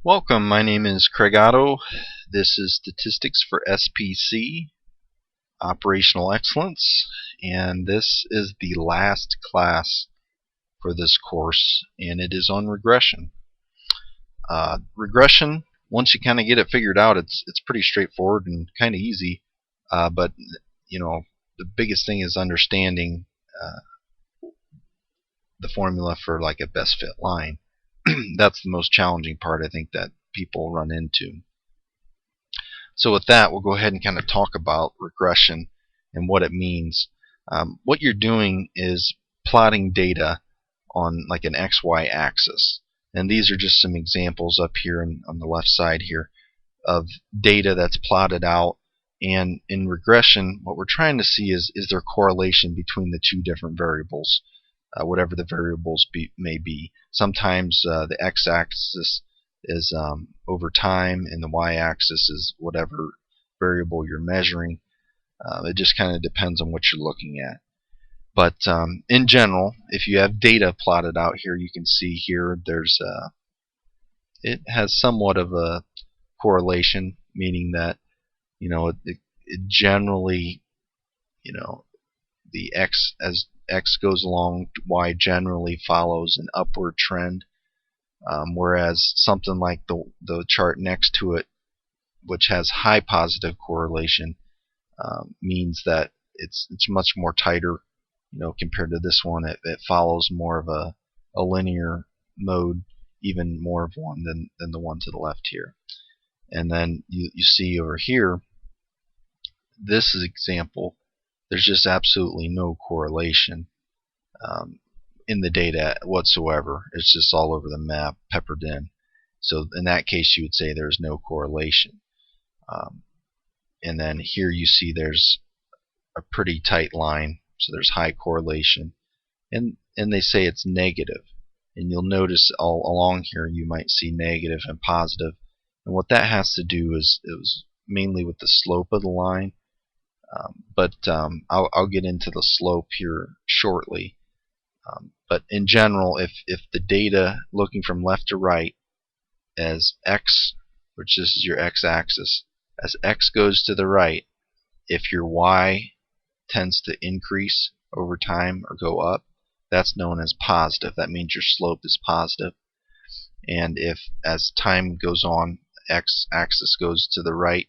Welcome, my name is Craig Otto. This is Statistics for SPC, Operational Excellence, and this is the last class for this course, and it is on regression. Regression, once you kind of get it figured out, it's pretty straightforward and kind of easy, but the biggest thing is understanding the formula for like a best fit line. That's the most challenging part, I think, that people run into. So with that, we'll go ahead and kind of talk about regression and what it means. What you're doing is plotting data on like an XY axis, and these are just some examples up here on the left side here of data that's plotted out. And in regression, what we're trying to see is there correlation between the two different variables, whatever the variables may be. Sometimes the x-axis is over time, and the y-axis is whatever variable you're measuring. It just kind of depends on what you're looking at. But in general, if you have data plotted out here, you can see here there's it has somewhat of a correlation, meaning that it generally, the as x goes along, y generally follows an upward trend, whereas something like the chart next to it, which has high positive correlation, means that it's much more tighter, compared to this one. It follows more of a linear mode, even more of one than the one to the left here. And then you see over here, this is example, there's just absolutely no correlation in the data whatsoever. It's just all over the map, peppered in. So in that case, you would say there's no correlation. And then here you see there's a pretty tight line, so there's high correlation, and they say it's negative. And you'll notice all along here you might see negative and positive, and what that has to do is it was mainly with the slope of the line. But I'll get into the slope here shortly. But in general, if the data looking from left to right as x, which is your x-axis, as x goes to the right, if your y tends to increase over time or go up, that's known as positive. That means your slope is positive. And if as time goes on, x-axis goes to the right,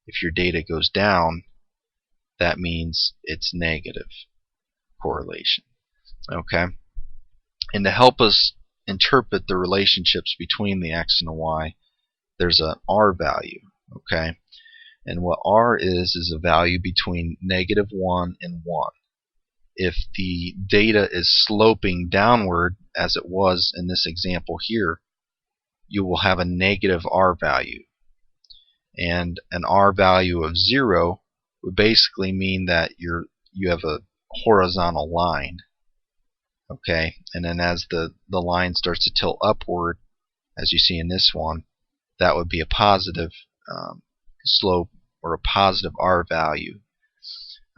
if your data goes down, that means it's negative correlation. Okay? And to help us interpret the relationships between the x and the y, there's an r value. Okay? And what r is a value between -1 and 1. If the data is sloping downward, as it was in this example here, you will have a negative r value. And an r value of 0 would basically mean that you have a horizontal line. Okay, and then as the line starts to tilt upward, as you see in this one, that would be a positive slope, or a positive r value.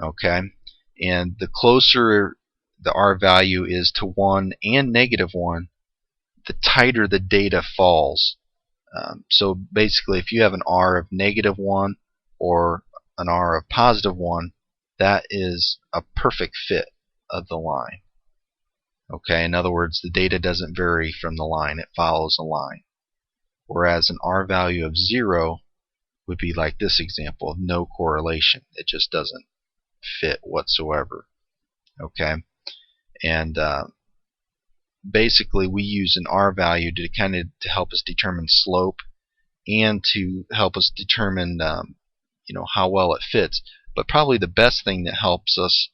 Okay, and the closer the r value is to 1 and -1, the tighter the data falls. So basically, if you have an r of -1 or an r of +1, that is a perfect fit of the line. Okay, in other words, the data doesn't vary from the line, it follows a line. Whereas an r value of 0 would be like this example of no correlation. It just doesn't fit whatsoever. Okay, and basically we use an r value to help us determine slope and to help us determine how well it fits. But probably the best thing that helps us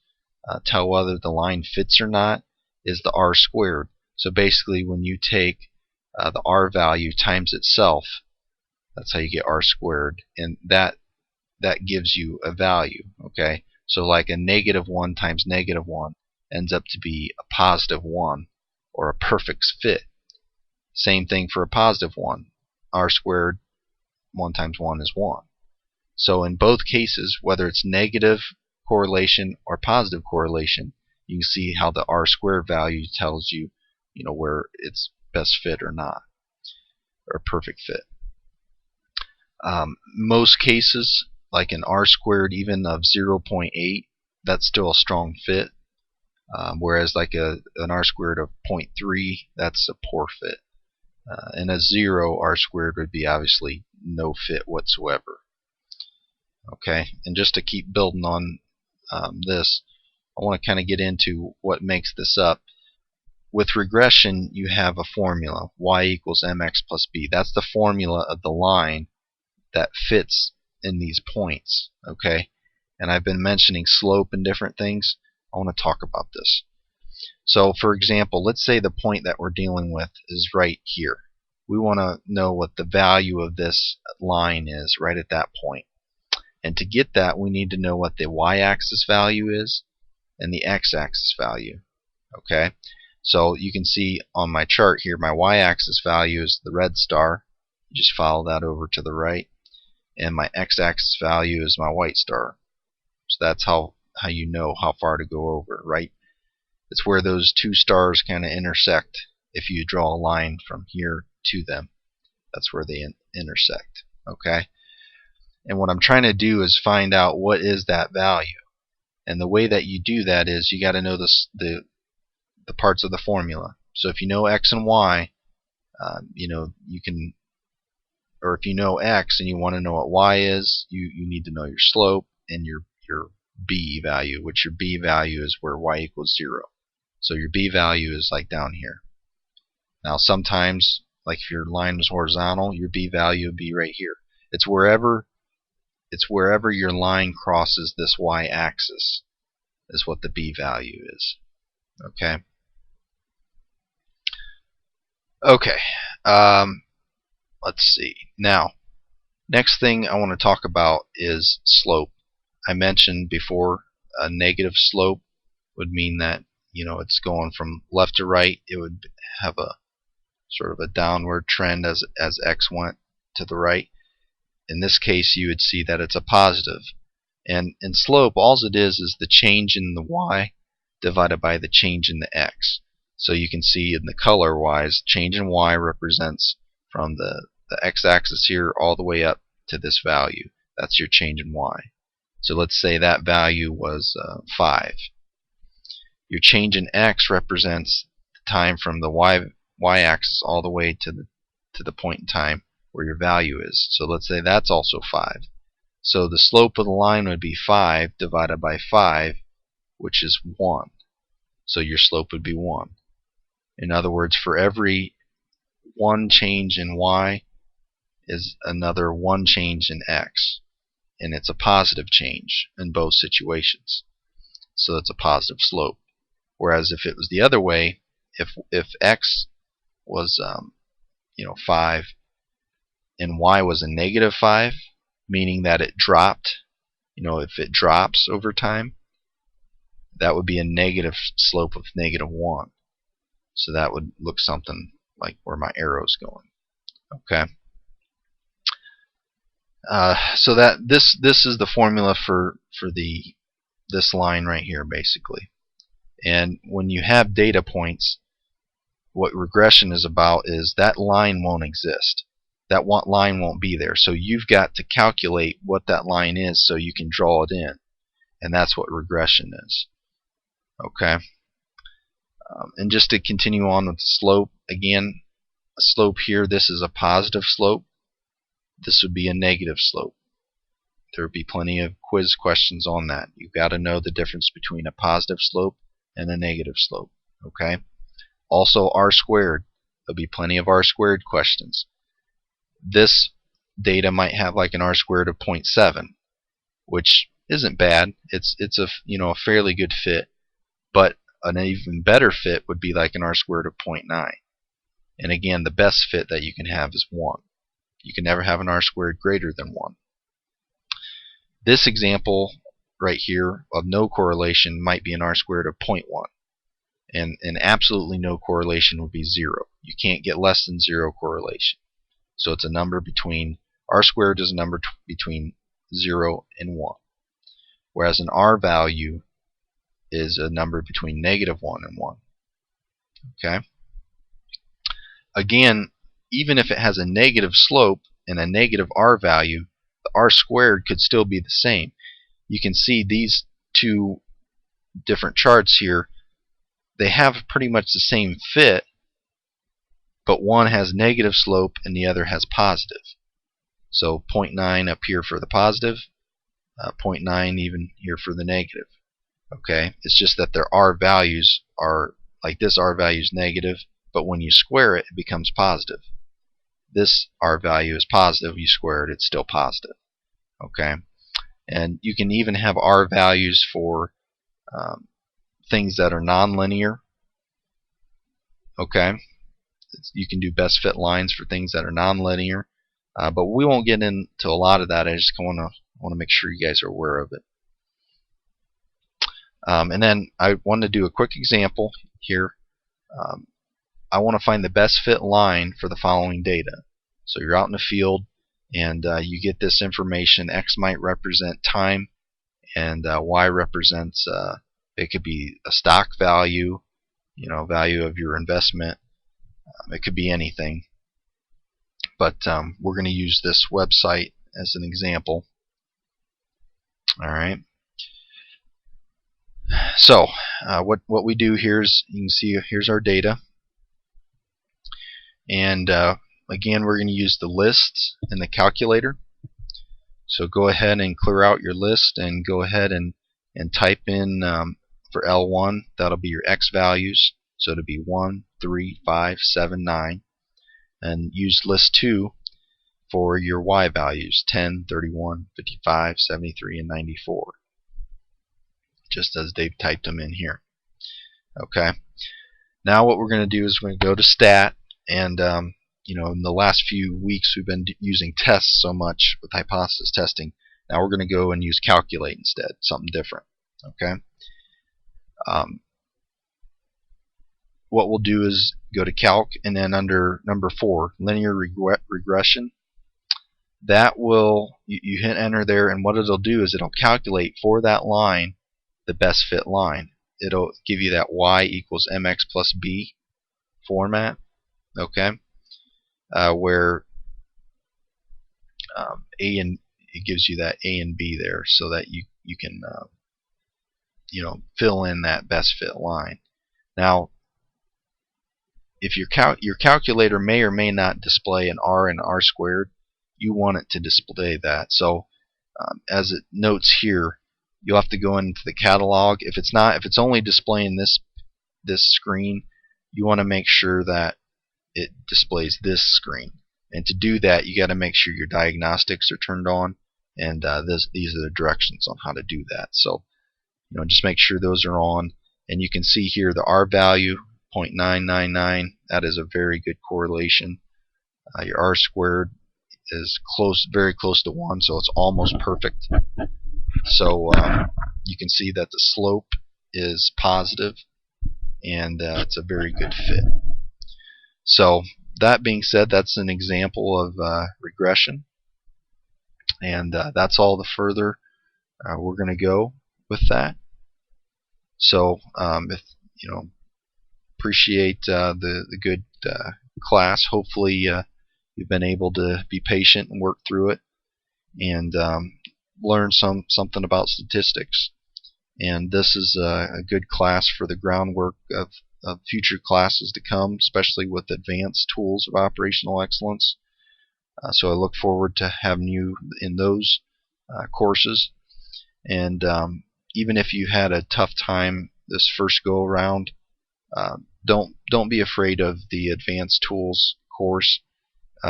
tell whether the line fits or not is the r squared. So basically, when you take the r value times itself, that's how you get r squared, and that gives you a value. Okay, so like a -1 times -1 ends up to be a +1, or a perfect fit. Same thing for a +1. R squared 1 times 1 is 1. So in both cases, whether it's negative correlation or positive correlation, you can see how the r squared value tells you, where it's best fit or not, or perfect fit. Most cases, like an R squared even of 0.8, that's still a strong fit. Whereas like an R squared of 0.3, that's a poor fit. And a 0 R squared would be obviously no fit whatsoever. Okay, and just to keep building on this, I want to kind of get into what makes this up. With regression, you have a formula, y equals mx plus b. That's the formula of the line that fits in these points. Okay, and I've been mentioning slope and different things. I want to talk about this. So for example, let's say the point that we're dealing with is right here. We want to know what the value of this line is right at that point. And to get that, we need to know what the y-axis value is and the x-axis value. Okay, so you can see on my chart here, my y-axis value is the red star. You just follow that over to the right. And my x-axis value is my white star. So that's how you know how far to go over, right? It's where those two stars kind of intersect. If you draw a line from here to them, that's where they intersect. Okay, and what I'm trying to do is find out what is that value. And the way that you do that is you got to know the parts of the formula. So if you know x and y, you can, or if you know x and you want to know what y is, you need to know your slope and your b value, which your b value is where y equals 0. So your b value is like down here. Now sometimes, like if your line was horizontal, your b value would be right here. It's wherever your line crosses this y-axis is what the b value is. Okay. Okay. Let's see. Now, next thing I want to talk about is slope. I mentioned before a negative slope would mean that it's going from left to right. It would have a sort of a downward trend as x went to the right. In this case, you would see that it's a positive. And in slope, all it is the change in the y divided by the change in the x. So you can see in the color wise, change in y represents from the x-axis here all the way up to this value. That's your change in y. So let's say that value was 5. Your change in x represents the time from the y-axis all the way to the point in time where your value is. So let's say that's also 5. So the slope of the line would be 5 divided by 5, which is 1. So your slope would be 1. In other words, for every 1 change in y is another 1 change in x. And it's a positive change in both situations. So it's a positive slope. Whereas if it was the other way, if x was 5 and y was a negative 5, meaning that it dropped, if it drops over time, that would be a negative slope of negative 1. So that would look something like where my arrow's going. Okay. So that this is the formula for this line right here, basically. And when you have data points, what regression is about is that line won't exist. That line won't be there. So you've got to calculate what that line is so you can draw it in. And that's what regression is. Okay. And just to continue on with the slope, again, a slope here, this is a positive slope. This would be a negative slope. There would be plenty of quiz questions on that. You've got to know the difference between a positive slope and a negative slope. Okay. Also r squared. There'll be plenty of r squared questions. This data might have like an r squared of 0.7, which isn't bad. It's a a fairly good fit, but an even better fit would be like an r squared of 0.9. And again, the best fit that you can have is 1. You can never have an r squared greater than 1. This example right here of no correlation might be an r squared of 0.1. And absolutely no correlation would be 0. You can't get less than 0 correlation. So it's a number between, r squared is a number between 0 and 1. Whereas an r value is a number between negative 1 and 1. Okay? Again, even if it has a negative slope, and a negative R value, the R squared could still be the same. You can see these two different charts here, they have pretty much the same fit, but one has negative slope and the other has positive. So 0.9 up here for the positive, 0.9 even here for the negative. Okay, it's just that their R values are, like this R value is negative, but when you square it, it becomes positive. This R value is positive, you square it, it's still positive. Okay, and you can even have R values for things that are nonlinear. Okay, you can do best fit lines for things that are nonlinear, but we won't get into a lot of that. I just want to make sure you guys are aware of it. And then I want to do a quick example here. I want to find the best fit line for the following data. So you're out in the field and you get this information. X might represent time and Y represents, it could be a stock value, value of your investment. It could be anything. But we're going to use this website as an example. Alright. So what we do here is, you can see here's our data. And again, we're going to use the lists in the calculator. So go ahead and clear out your list and go ahead and type in for L1, that'll be your X values. So it'll be 1, 3, 5, 7, 9. And use list 2 for your Y values, 10, 31, 55, 73, and 94. Just as they've typed them in here. Okay. Now what we're going to do is we're going to go to stat, and in the last few weeks we've been using tests so much with hypothesis testing. Now we're going to go and use calculate instead, something different. Okay. What we'll do is go to calc, and then under number 4, linear regression, that will, you hit enter there, and what it'll do is it'll calculate for that line the best fit line. It'll give you that y equals mx plus b format. Okay, where a and it gives you that a and b there, so that you can fill in that best fit line. Now, if your calculator may or may not display an R and R squared, you want it to display that. So as it notes here, you'll have to go into the catalog. If it's only displaying this screen, you want to make sure that it displays this screen. And to do that, you got to make sure your diagnostics are turned on, and these are the directions on how to do that. So just make sure those are on, and you can see here the R value 0.999. That is a very good correlation. Your R squared is very close to 1, so it's almost perfect. So you can see that the slope is positive, and it's a very good fit. So that being said, that's an example of regression, and that's all the further we're going to go with that. So if appreciate the good class. Hopefully you've been able to be patient and work through it, and learn something about statistics. And this is a good class for the groundwork of future classes to come, especially with advanced tools of operational excellence. So I look forward to having you in those courses. And even if you had a tough time this first go around, don't be afraid of the advanced tools course,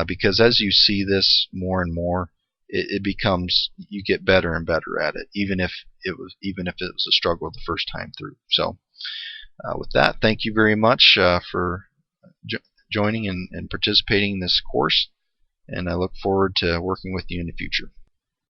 because as you see this more and more, it becomes, you get better and better at it, even if it was a struggle the first time through. So with that, thank you very much for joining and participating in this course, and I look forward to working with you in the future.